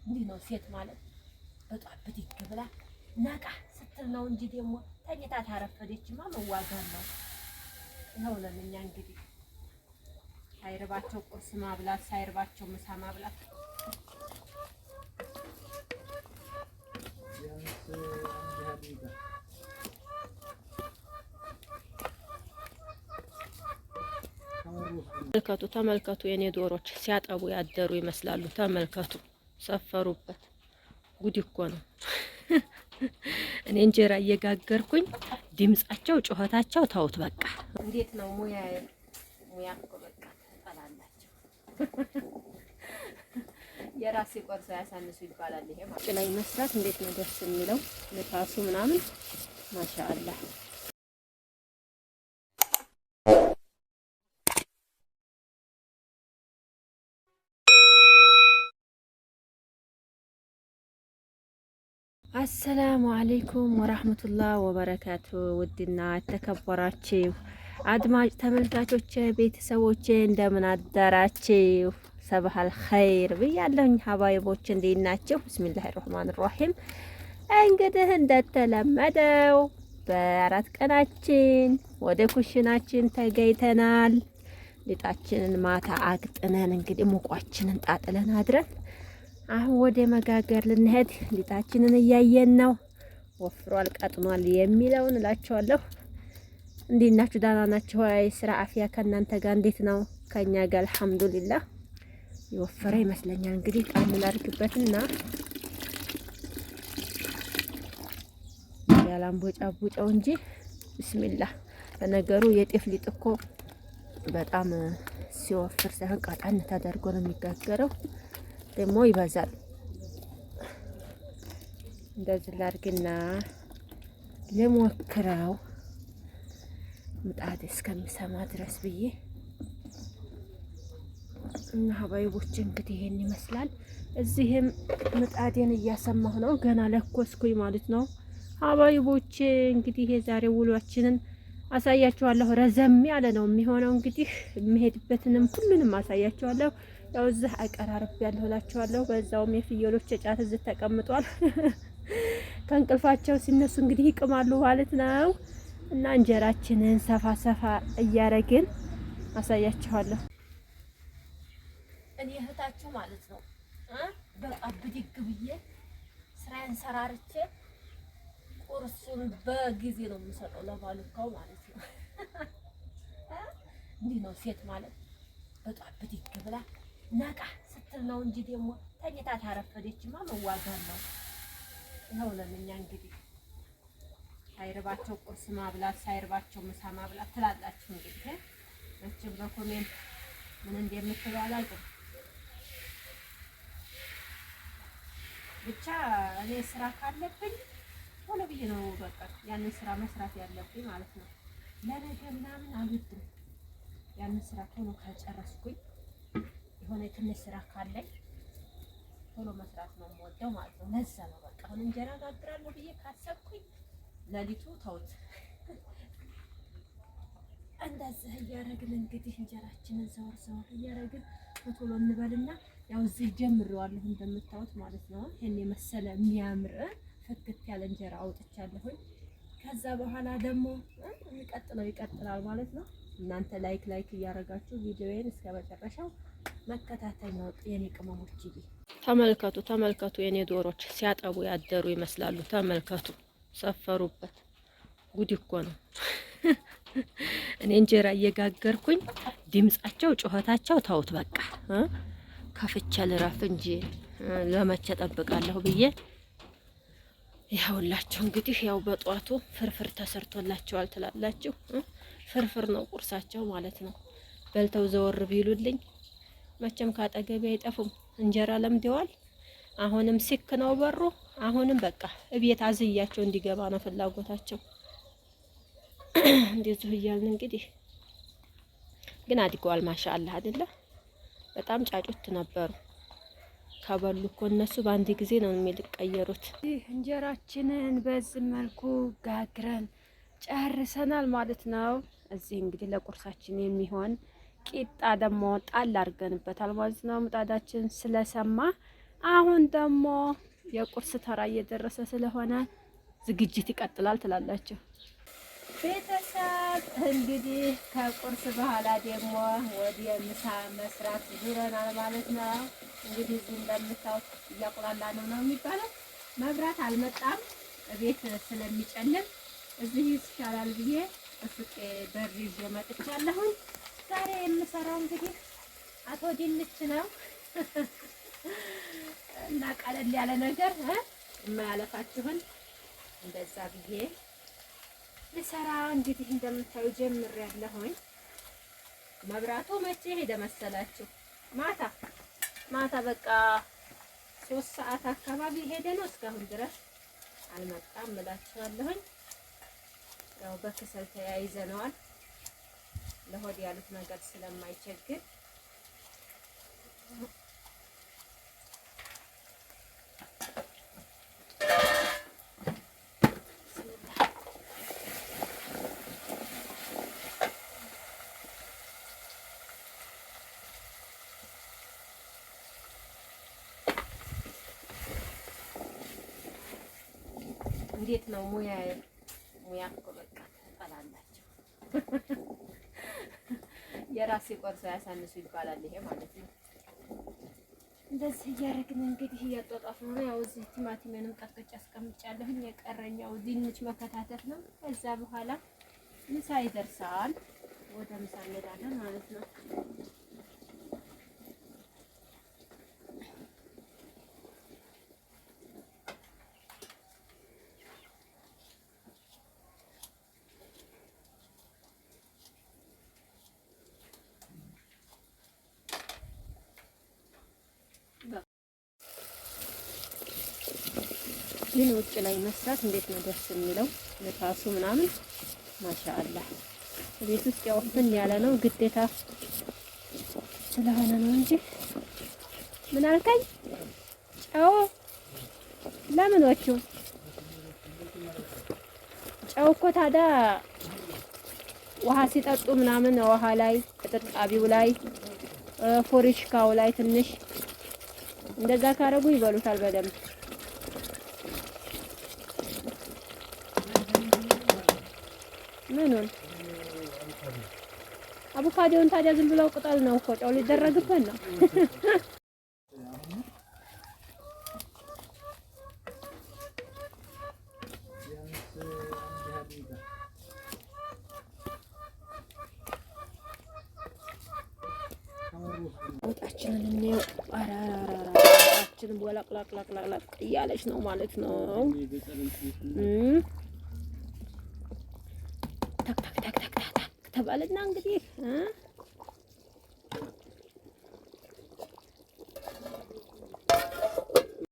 እንዲህ ነው ሴት ማለት በጧት ብድግ ብላ ነቃ ስትል ነው እንጂ ደግሞ ተኝታ ታረፈደችማ መዋጋት ነው። ነው ለኛ እንግዲህ ሳይርባቸው ቁርስ ማብላት ሳይርባቸው ምሳ ማብላት ተመልከቱ የኔ ዶሮች ሲያጠቡ ያደሩ ይመስላሉ። ተመልከቱ ሰፈሩበት። ጉድ እኮ ነው። እኔ እንጀራ እየጋገርኩኝ ድምጻቸው ጩኸታቸው ተውት በቃ። እንዴት ነው ሙያ እኮ በቃ ተጣላላችሁ። የራሴ ቆርሶ ያሳንሱ ይባላል። ይሄ ማለት ላይ መስራት እንዴት ነው ደስ የሚለው ንፋሱ ምናምን ማሻአላህ። አሰላሙ አለይኩም ወራህመቱላህ ወበረካቱ። ውድና የተከበራችሁ አድማጭ ተመልካቾቼ ቤተሰቦቼ እንደምን አደራችሁ? ሰባሃል ኸይር ብያለሁኝ። ሀባይቦች እንዴት ናችሁ? ቢስሚላሂር ረህማኒር ረሂም። እንግዲህ እንደተለመደው በአራት ቀናችን ወደ ኩሽናችን ተገኝተናል። ሊጣችንን ማታ አቅጥነን እንግዲህ ሙቋችንን ጣጥለን አድረን አሁን ወደ መጋገር ልንሄድ ሊጣችንን እያየን ነው። ወፍሯል ቀጥኗል የሚለውን እላችኋለሁ። እንዴት ናችሁ? ደህና ናችሁ? ስራ አፍያ ከእናንተ ጋር እንዴት ነው? ከኛ ጋር አልሐምዱሊላህ የወፈረ ይመስለኛል። እንግዲህ ጣል ላድርግበትና ያላምቦጫቡጨው እንጂ ቢስሚላህ። በነገሩ የጤፍ ሊጥ እኮ በጣም ሲወፍር ሳይሆን ቀጠን ተደርጎ ነው የሚጋገረው። ደግሞ ይበዛል። እንደዚህ ላድርግና ልሞክረው ምጣድ እስከሚሰማ ድረስ ብዬ እና ሀባይቦች እንግዲህ ይሄን ይመስላል። እዚህም ምጣዴን እያሰማሁ ነው። ገና ለኮስኩኝ ማለት ነው። ሀባይቦች እንግዲህ የዛሬ ውሏችንን አሳያችኋለሁ። ረዘም ያለ ነው የሚሆነው። እንግዲህ የምሄድበትንም ሁሉንም አሳያችኋለሁ። ያው እዚህ አቀራረብ ያለው እላችኋለሁ። በዛውም የፍየሎች ጫት እዚህ ተቀምጧል። ከእንቅልፋቸው ሲነሱ እንግዲህ ይቅማሉ ማለት ነው። እና እንጀራችንን ሰፋ ሰፋ እያረግን አሳያችኋለሁ። እኔ እህታችሁ ማለት ነው በቃ ብድግ ብዬ ስራዬን ሰራርቼ ቁርሱን በጊዜ ነው የምሰጠው ለባሉካው ማለት ነው። እንዲህ ነው ሴት ማለት በጧት ብድግ ብላ ነቃ ስትል ነው እንጂ ደግሞ ተኝታ ታረፈደችማ መዋጋት ነው። ነው ለኛ እንግዲህ ሳይርባቸው ቁርስ ማብላት ሳይርባቸው ምሳ ማብላት ትላላችሁ። እንግዲህ መቼም በኮሜንት ምን እንደምትሉ አላውቅም። ብቻ እኔ ስራ ካለብኝ ቶሎ ብዬ ነው በቃ ያንን ስራ መስራት ያለብኝ ማለት ነው። ለነገ ምናምን አልወድም። ያንን ስራ ቶሎ ካልጨረስኩኝ የሆነ ትንሽ ስራ ካለኝ ቶሎ መስራት ነው የምወደው ማለት ነው። ለዛ ነው በቃ አሁን እንጀራ ጋግራለሁ ብዬ ካሰብኩኝ ለሊቱ ተውት። እንደዚህ እያረግን እንግዲህ እንጀራችንን ዘወር ዘወር እያረግን ቶሎ እንበልና ያው እዚህ ጀምሬዋለሁ እንደምታዩት ማለት ነው። ይሄን የመሰለ የሚያምር ፍክት ያለ እንጀራ አውጥቻለሁኝ። ከዛ በኋላ ደግሞ የሚቀጥለው ይቀጥላል ማለት ነው። እናንተ ላይክ እያረጋችሁ ቪዲዮዬን እስከ መጨረሻው መከታተል ነው የኔ ቅመሞች። ተመልከቱ የኔ ዶሮች ሲያጠቡ ያደሩ ይመስላሉ። ተመልከቱ ሰፈሩበት። ጉድ እኮ ነው። እኔ እንጀራ እየጋገርኩኝ ድምጻቸው ጩኸታቸው ተውት በቃ። ከፍቼ ልረፍ እንጂ ለመቼ ጠብቃለሁ ብዬ ያውላችሁ እንግዲህ ያው በጧቱ ፍርፍር ተሰርቶላቸዋል ትላላችሁ። ፍርፍር ነው ቁርሳቸው ማለት ነው። በልተው ዘወር ቢሉልኝ መቼም ካጠገቤ አይጠፉም። እንጀራ ለምደዋል። አሁንም ሲክ ነው በሩ። አሁንም በቃ እቤት አዝያቸው እንዲገባ ነው ፍላጎታቸው። እንደዚህ እያልን እንግዲህ ግን አድገዋል። ማሻአላህ አይደለ? በጣም ጫጩት ነበሩ። ከበሉ እኮ እነሱ በአንድ ጊዜ ነው የሚቀየሩት። እንጀራችንን በዚህ መልኩ ጋግረን ጨርሰናል ማለት ነው። እዚህ እንግዲህ ለቁርሳችን የሚሆን ቂጣ ደግሞ ጣል አድርገንበታል ማለት ነው። ምጣዳችን ስለሰማ አሁን ደግሞ የቁርስ ተራ እየደረሰ ስለሆነ ዝግጅት ይቀጥላል ትላላችሁ ቤተሰብ። እንግዲህ ከቁርስ በኋላ ደግሞ ወደ ምሳ መስራት ዙረናል ማለት ነው። እንግዲህ እዚህ እንደምታውቁት እያቁላላ ነው የሚባለው። መብራት አልመጣም ቤት ስለሚጨልም እዚህ ይሻላል ብዬ እሱቄ በር ይዤ መጥቻለሁኝ። ዛሬ የምሰራው እንግዲህ አቶ ድንች ነው እና ቀለል ያለ ነገር የማያለፋችሁን እንደዛ ብዬ ልሰራ እንግዲህ እንደምታዩ ጀምሬያለሁኝ። መብራቱ መቼ ሄደ መሰላችሁ? ማታ በቃ 3 ሰዓት አካባቢ ሄደ ነው። እስካሁን ድረስ አልመጣም እላችኋለሁኝ። ያው በክሰል ተያይዘነዋል ለሆድ ያሉት ነገር ስለማይቸግር እንዴት ነው ሙያ እኮ በቃ ተጣላላችሁ። የራሴ ቆርሶ ያሳንሱ ይባላል ይሄ ማለት ነው። እንደዚህ እያደረግን እንግዲህ እያጧጧፍን ነው። ያው እዚህ ቲማቲሜንም ቀጥቅጬ አስቀምጫለሁኝ። የቀረኛው ድንች መከታተፍ ነው። ከዛ በኋላ ምሳ ይደርሳል። ወደ ምሳ እንሄዳለን ማለት ነው። ግን ውጭ ላይ መስራት እንዴት ነው ደስ የሚለው ንፋሱ ምናምን ማሻአላህ። ቤት ውስጥ ያው እንትን ያለ ነው ግዴታ ስለሆነ ነው እንጂ ምን አልከኝ? ጨው ለምኖቹ ጨው እኮ ታዲያ ውሃ ሲጠጡ ምናምን ውሃ ላይ ቅጥጣቢው ላይ ፎሪሽካው ላይ ትንሽ እንደዛ ካረጉ ይበሉታል በደንብ። ምኑን አቮካዶውን ታዲያ ዝም ብለው ቅጠል ነው እኮ ጨው ሊደረግበት ነው። ወጣችንን እንየው። ወጣችንን ወላቅላቅላቅላቅ እያለች ነው ማለት ነው። ተባለና እንግዲህ